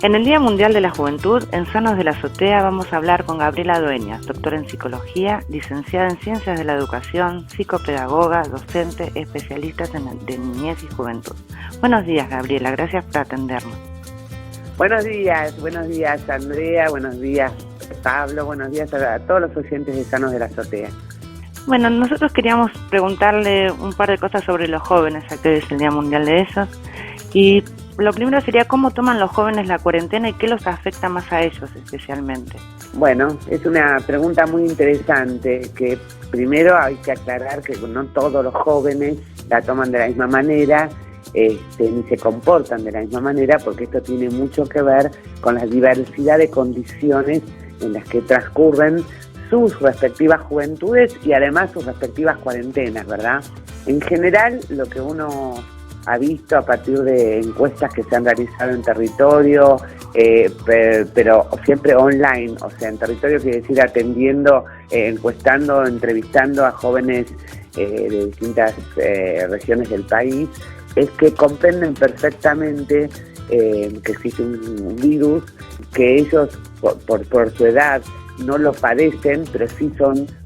En el Día Mundial de la Juventud, en Sanos de la Azotea vamos a hablar con Gabriela Dueñas, doctora en Psicología, licenciada en Ciencias de la Educación, psicopedagoga, docente, especialista de niñez y juventud. Buenos días, Gabriela, gracias por atendernos. Buenos días Andrea, buenos días Pablo, buenos días a todos los oyentes de Sanos de la Azotea. Bueno, nosotros queríamos preguntarle un par de cosas sobre los jóvenes, ya que es el Día Mundial de ellos, y lo primero sería cómo toman los jóvenes la cuarentena y qué los afecta más a ellos especialmente. Bueno, es una pregunta muy interesante, que primero hay que aclarar que no todos los jóvenes la toman de la misma manera, ni se comportan de la misma manera, porque esto tiene mucho que ver con la diversidad de condiciones en las que transcurren sus respectivas juventudes y además sus respectivas cuarentenas, ¿verdad? En general, lo que uno ha visto a partir de encuestas que se han realizado en territorio, pero siempre online, o sea, en territorio quiere decir atendiendo, encuestando, entrevistando a jóvenes de distintas regiones del país, es que comprenden perfectamente que existe un virus, que ellos por su edad no lo padecen, pero sí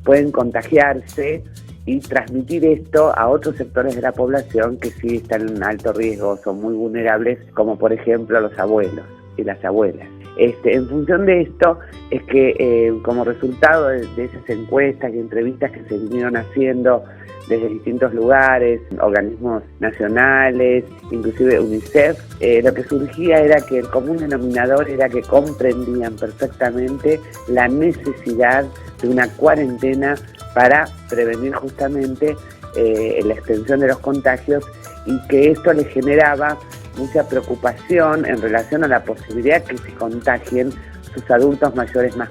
pueden contagiarse y transmitir esto a otros sectores de la población que sí están en alto riesgo, son muy vulnerables, como por ejemplo los abuelos y las abuelas. En función de esto es que como resultado de esas encuestas y entrevistas que se vinieron haciendo desde distintos lugares, organismos nacionales, inclusive UNICEF, lo que surgía era que el común denominador era que comprendían perfectamente la necesidad de una cuarentena para prevenir justamente la extensión de los contagios, y que esto les generaba mucha preocupación en relación a la posibilidad que se contagien sus adultos mayores más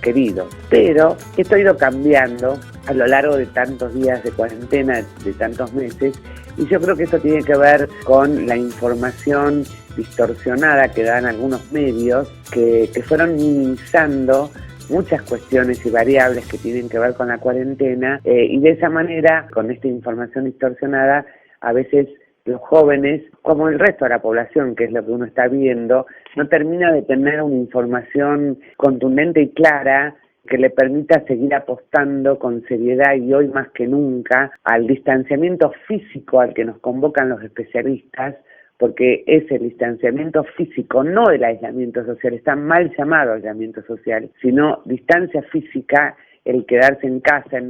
queridos. Pero esto ha ido cambiando a lo largo de tantos días de cuarentena, de tantos meses, y yo creo que esto tiene que ver con la información distorsionada que dan algunos medios que fueron minimizando muchas cuestiones y variables que tienen que ver con la cuarentena, y de esa manera, con esta información distorsionada, a veces los jóvenes, como el resto de la población, que es lo que uno está viendo, no termina de tener una información contundente y clara que le permita seguir apostando con seriedad, y hoy más que nunca, al distanciamiento físico al que nos convocan los especialistas, porque es el distanciamiento físico, no el aislamiento social, está mal llamado aislamiento social, sino distancia física, el quedarse en casa, el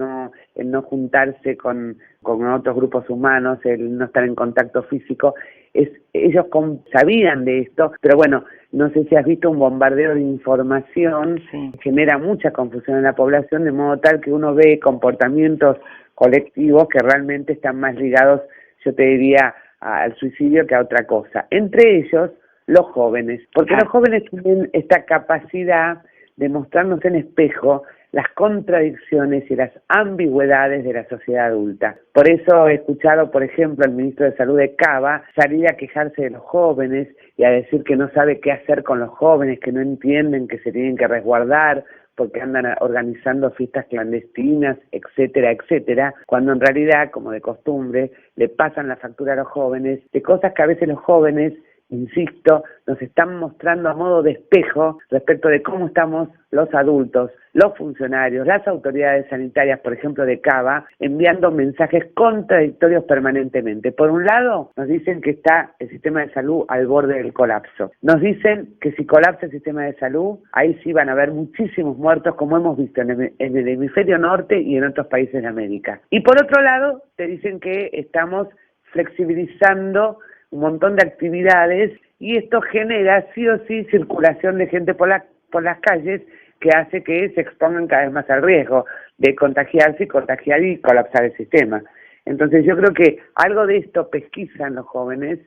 no juntarse con otros grupos humanos, el no estar en contacto físico. Ellos sabían de esto, pero bueno, no sé si has visto un bombardeo de información, sí, genera mucha confusión en la población, de modo tal que uno ve comportamientos colectivos que realmente están más ligados, yo te diría, al suicidio que a otra cosa. Entre ellos, los jóvenes, porque los jóvenes tienen esta capacidad de mostrarnos en espejo las contradicciones y las ambigüedades de la sociedad adulta. Por eso he escuchado, por ejemplo, al ministro de Salud de Cava salir a quejarse de los jóvenes y a decir que no sabe qué hacer con los jóvenes, que no entienden que se tienen que resguardar porque andan organizando fiestas clandestinas, etcétera, etcétera, cuando en realidad, como de costumbre, le pasan la factura a los jóvenes de cosas que a veces los jóvenes, insisto, nos están mostrando a modo de espejo respecto de cómo estamos los adultos, los funcionarios, las autoridades sanitarias, por ejemplo de Cava, enviando mensajes contradictorios permanentemente. Por un lado, nos dicen que está el sistema de salud al borde del colapso. Nos dicen que si colapsa el sistema de salud, ahí sí van a haber muchísimos muertos, como hemos visto en el hemisferio norte y en otros países de América. Y por otro lado, te dicen que estamos flexibilizando un montón de actividades, y esto genera sí o sí circulación de gente por las calles, que hace que se expongan cada vez más al riesgo de contagiarse y contagiar y colapsar el sistema. Entonces yo creo que algo de esto pesquisan los jóvenes,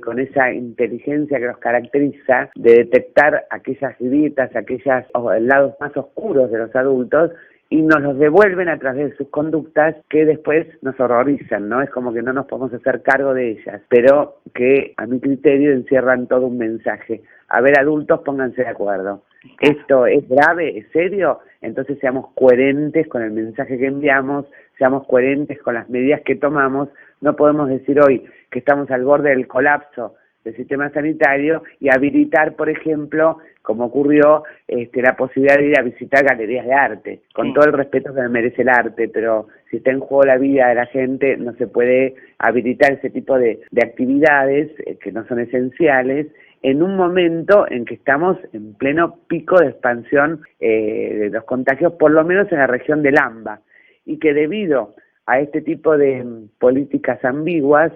con esa inteligencia que los caracteriza, de detectar aquellas grietas, aquellos lados más oscuros de los adultos, y nos los devuelven a través de sus conductas que después nos horrorizan, ¿no? Es como que no nos podemos hacer cargo de ellas, pero que a mi criterio encierran todo un mensaje. A ver, adultos, pónganse de acuerdo. Esto es grave, es serio, entonces seamos coherentes con el mensaje que enviamos, seamos coherentes con las medidas que tomamos. No podemos decir hoy que estamos al borde del colapso del sistema sanitario y habilitar, por ejemplo, como ocurrió, la posibilidad de ir a visitar galerías de arte, con todo el respeto que me merece el arte, pero si está en juego la vida de la gente, no se puede habilitar ese tipo de actividades que no son esenciales, en un momento en que estamos en pleno pico de expansión de los contagios, por lo menos en la región del AMBA, y que debido a este tipo de políticas ambiguas,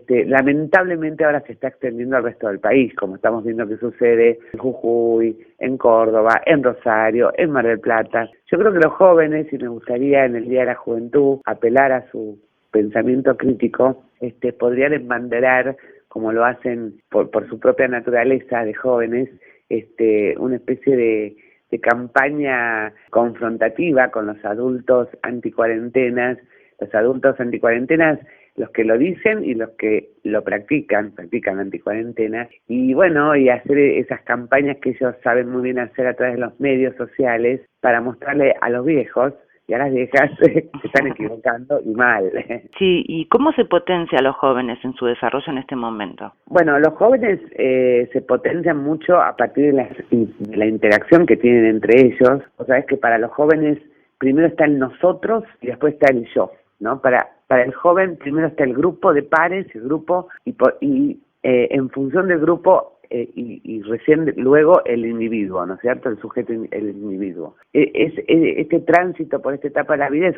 lamentablemente ahora se está extendiendo al resto del país, como estamos viendo que sucede en Jujuy, en Córdoba, en Rosario, en Mar del Plata. Yo creo que los jóvenes, y me gustaría en el Día de la Juventud apelar a su pensamiento crítico, podrían embanderar, como lo hacen por su propia naturaleza de jóvenes, una especie de campaña confrontativa con los adultos anticuarentenas, los que lo dicen y los que lo practican anticuarentena, y bueno, y hacer esas campañas que ellos saben muy bien hacer a través de los medios sociales para mostrarle a los viejos y a las viejas que se están equivocando y mal. Sí, ¿y cómo se potencia a los jóvenes en su desarrollo en este momento? Bueno, los jóvenes se potencian mucho a partir de la interacción que tienen entre ellos. O sea, es que para los jóvenes primero está el nosotros y después está el yo, ¿no? Para el joven primero está el grupo de pares, el grupo, y en función del grupo y recién luego el individuo, ¿no es cierto? El sujeto, el individuo. Este tránsito por esta etapa de la vida es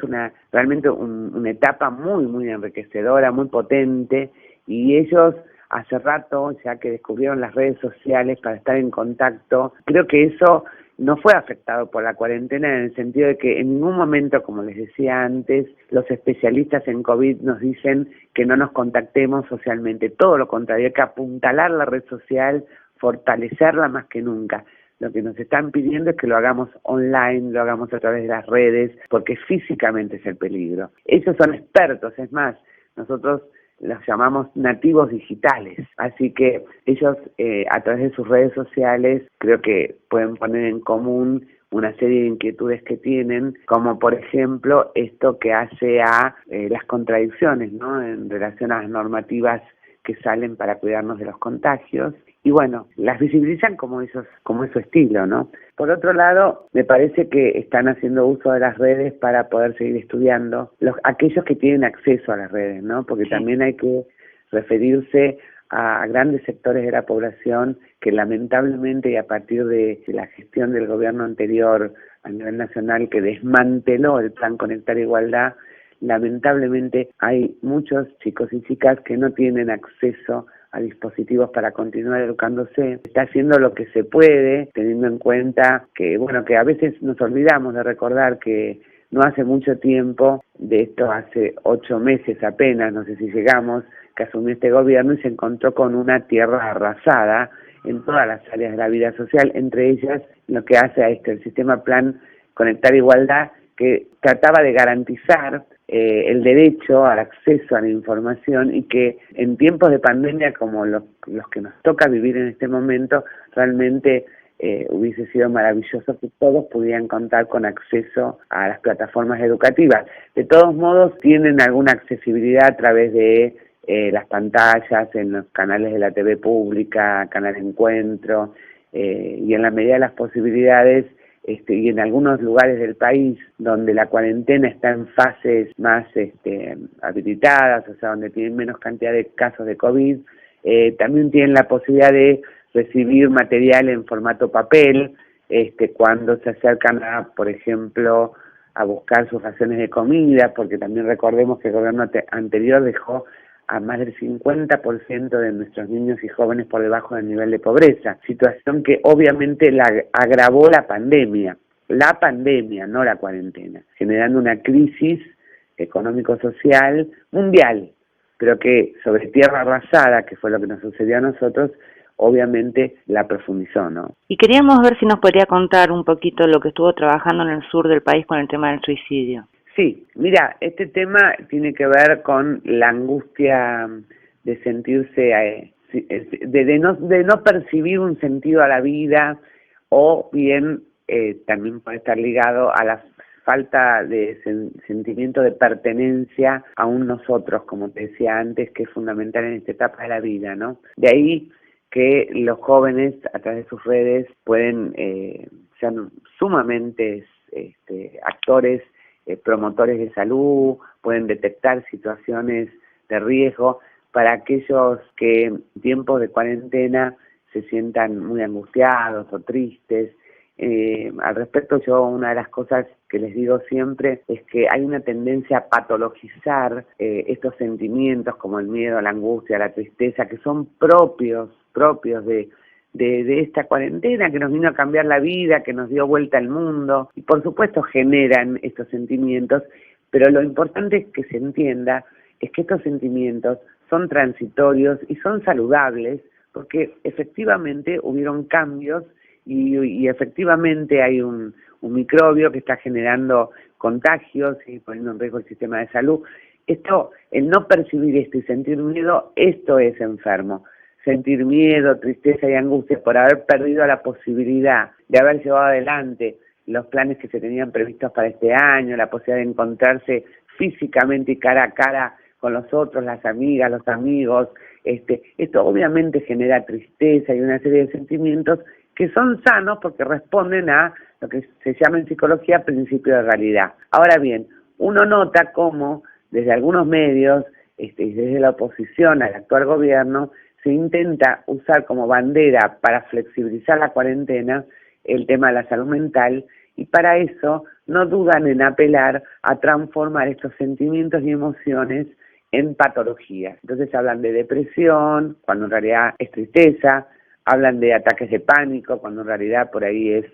realmente una etapa muy, muy enriquecedora, muy potente, y ellos hace rato ya que descubrieron las redes sociales para estar en contacto. Creo que eso no fue afectado por la cuarentena en el sentido de que en ningún momento, como les decía antes, los especialistas en COVID nos dicen que no nos contactemos socialmente. Todo lo contrario, hay que apuntalar la red social, fortalecerla más que nunca. Lo que nos están pidiendo es que lo hagamos online, lo hagamos a través de las redes, porque físicamente es el peligro. Ellos son expertos, es más, nosotros los llamamos nativos digitales, así que ellos a través de sus redes sociales creo que pueden poner en común una serie de inquietudes que tienen, como por ejemplo esto que hace a las contradicciones, ¿no?, en relación a las normativas que salen para cuidarnos de los contagios, y bueno, las visibilizan como es su estilo, ¿no? Por otro lado, me parece que están haciendo uso de las redes para poder seguir estudiando, aquellos que tienen acceso a las redes, ¿no? Porque también hay que referirse a grandes sectores de la población que lamentablemente, y a partir de la gestión del gobierno anterior a nivel nacional que desmanteló el Plan Conectar Igualdad, lamentablemente hay muchos chicos y chicas que no tienen acceso a dispositivos para continuar educándose. Está haciendo lo que se puede, teniendo en cuenta que, bueno, que a veces nos olvidamos de recordar que no hace mucho tiempo, de esto hace 8 meses apenas, no sé si llegamos, que asumió este gobierno y se encontró con una tierra arrasada en todas las áreas de la vida social, entre ellas lo que hace a el sistema Plan Conectar Igualdad, que trataba de garantizar el derecho al acceso a la información, y que en tiempos de pandemia como los que nos toca vivir en este momento, realmente hubiese sido maravilloso que todos pudieran contar con acceso a las plataformas educativas. De todos modos, tienen alguna accesibilidad a través de las pantallas, en los canales de la TV pública, Canal Encuentro, y en la medida de las posibilidades, y en algunos lugares del país donde la cuarentena está en fases más habilitadas, o sea, donde tienen menos cantidad de casos de COVID, también tienen la posibilidad de recibir material en formato papel, cuando se acercan por ejemplo, a buscar sus raciones de comida, porque también recordemos que el gobierno anterior dejó a más del 50% de nuestros niños y jóvenes por debajo del nivel de pobreza, situación que obviamente la agravó la pandemia, no la cuarentena, generando una crisis económico-social mundial, pero que sobre tierra arrasada, que fue lo que nos sucedió a nosotros, obviamente la profundizó, ¿no? Y queríamos ver si nos podría contar un poquito lo que estuvo trabajando en el sur del país con el tema del suicidio. Sí, mira, este tema tiene que ver con la angustia de sentirse, de no percibir un sentido a la vida, o bien también puede estar ligado a la falta de sentimiento de pertenencia a un nosotros, como te decía antes, que es fundamental en esta etapa de la vida, ¿no? De ahí que los jóvenes, a través de sus redes, pueden ser sumamente actores, promotores de salud, pueden detectar situaciones de riesgo para aquellos que en tiempos de cuarentena se sientan muy angustiados o tristes. Al respecto, yo una de las cosas que les digo siempre es que hay una tendencia a patologizar estos sentimientos como el miedo, la angustia, la tristeza, que son propios de esta cuarentena que nos vino a cambiar la vida, que nos dio vuelta al mundo, y por supuesto generan estos sentimientos, pero lo importante es que se entienda es que estos sentimientos son transitorios y son saludables, porque efectivamente hubieron cambios y efectivamente hay un microbio que está generando contagios y poniendo en riesgo el sistema de salud. El no percibir esto y sentir miedo, esto es enfermo. Sentir miedo, tristeza y angustia por haber perdido la posibilidad de haber llevado adelante los planes que se tenían previstos para este año, la posibilidad de encontrarse físicamente y cara a cara con los otros, las amigas, los amigos. Esto obviamente genera tristeza y una serie de sentimientos que son sanos porque responden a lo que se llama en psicología principio de realidad. Ahora bien, uno nota cómo desde algunos medios y desde la oposición al actual gobierno se intenta usar como bandera para flexibilizar la cuarentena el tema de la salud mental, y para eso no dudan en apelar a transformar estos sentimientos y emociones en patologías. Entonces hablan de depresión, cuando en realidad es tristeza, hablan de ataques de pánico, cuando en realidad por ahí es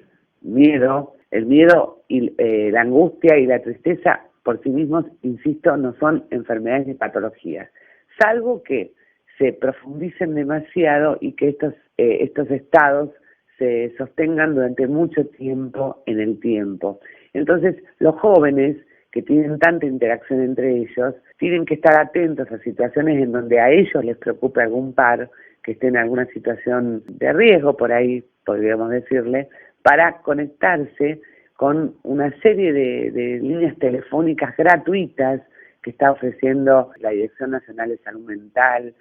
miedo. El miedo y la angustia y la tristeza por sí mismos, insisto, no son enfermedades ni patologías, salvo que se profundicen demasiado y que estos estados se sostengan durante mucho tiempo en el tiempo. Entonces, los jóvenes que tienen tanta interacción entre ellos tienen que estar atentos a situaciones en donde a ellos les preocupe algún par que esté en alguna situación de riesgo, por ahí podríamos decirle, para conectarse con una serie de líneas telefónicas gratuitas que está ofreciendo la Dirección Nacional de Salud Mental,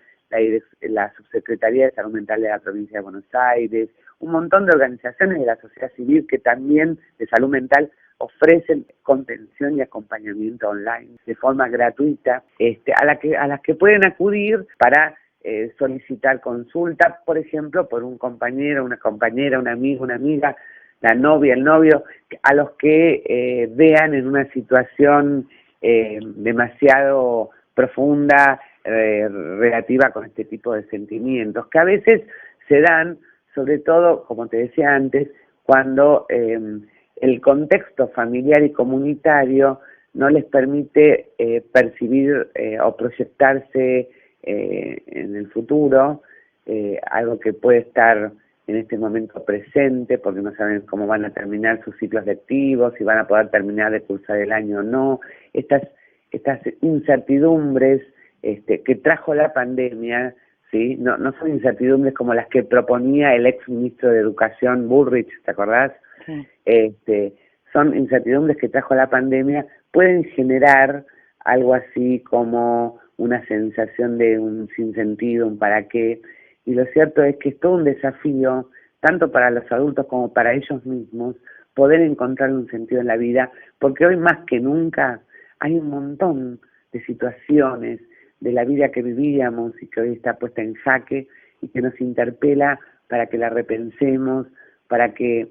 la Subsecretaría de Salud Mental de la Provincia de Buenos Aires, un montón de organizaciones de la sociedad civil que también de salud mental ofrecen contención y acompañamiento online de forma gratuita, a las que pueden acudir para solicitar consulta, por ejemplo, por un compañero, una compañera, un amigo, una amiga, la novia, el novio, a los que vean en una situación demasiado profunda, relativa con este tipo de sentimientos, que a veces se dan, sobre todo, como te decía antes, cuando el contexto familiar y comunitario no les permite percibir o proyectarse en el futuro, algo que puede estar en este momento presente, porque no saben cómo van a terminar sus ciclos lectivos, si van a poder terminar de cursar el año o no. Estas incertidumbres que trajo la pandemia, ¿sí? No son incertidumbres como las que proponía el ex ministro de Educación Bullrich, ¿te acordás? Sí. Son incertidumbres que trajo la pandemia, pueden generar algo así como una sensación de un sinsentido, un para qué, y lo cierto es que es todo un desafío, tanto para los adultos como para ellos mismos, poder encontrar un sentido en la vida, porque hoy más que nunca hay un montón de situaciones de la vida que vivíamos y que hoy está puesta en jaque y que nos interpela para que la repensemos, para que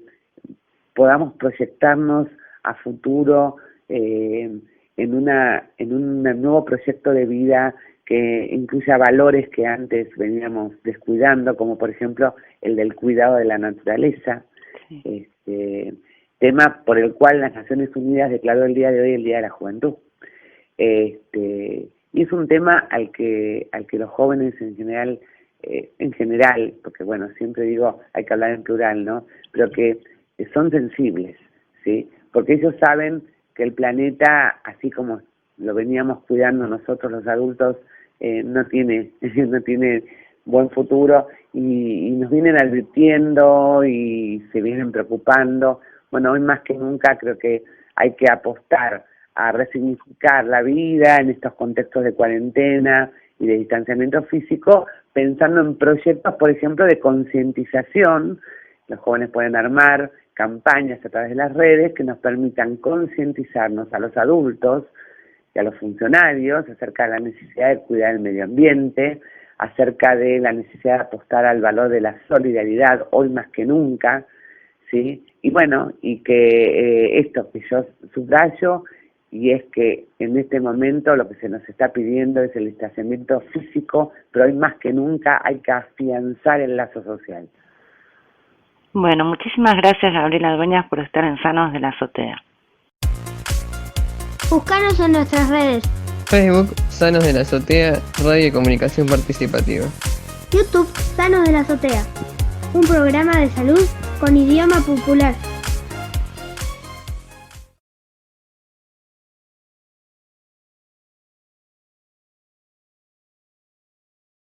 podamos proyectarnos a futuro en un nuevo proyecto de vida que incluya valores que antes veníamos descuidando, como por ejemplo el del cuidado de la naturaleza, sí. Tema por el cual las Naciones Unidas declaró el día de hoy el Día de la Juventud. Y es un tema al que los jóvenes en general, porque bueno, siempre digo, hay que hablar en plural, ¿no? Pero que son sensibles, ¿sí? Porque ellos saben que el planeta, así como lo veníamos cuidando nosotros los adultos, no tiene buen futuro y nos vienen advirtiendo y se vienen preocupando. Bueno, hoy más que nunca creo que hay que apostar a resignificar la vida en estos contextos de cuarentena y de distanciamiento físico, pensando en proyectos, por ejemplo, de concientización. Los jóvenes pueden armar campañas a través de las redes que nos permitan concientizarnos a los adultos y a los funcionarios acerca de la necesidad de cuidar el medio ambiente, acerca de la necesidad de apostar al valor de la solidaridad hoy más que nunca, ¿sí? Y bueno, y que esto que yo subrayo, y es que en este momento lo que se nos está pidiendo es el distanciamiento físico, pero hoy más que nunca hay que afianzar el lazo social. Bueno, muchísimas gracias, Gabriela Dueñas, por estar en Sanos de la Azotea. Búscanos en nuestras redes. Facebook, Sanos de la Azotea, Radio y Comunicación Participativa. YouTube, Sanos de la Azotea. Un programa de salud con idioma popular.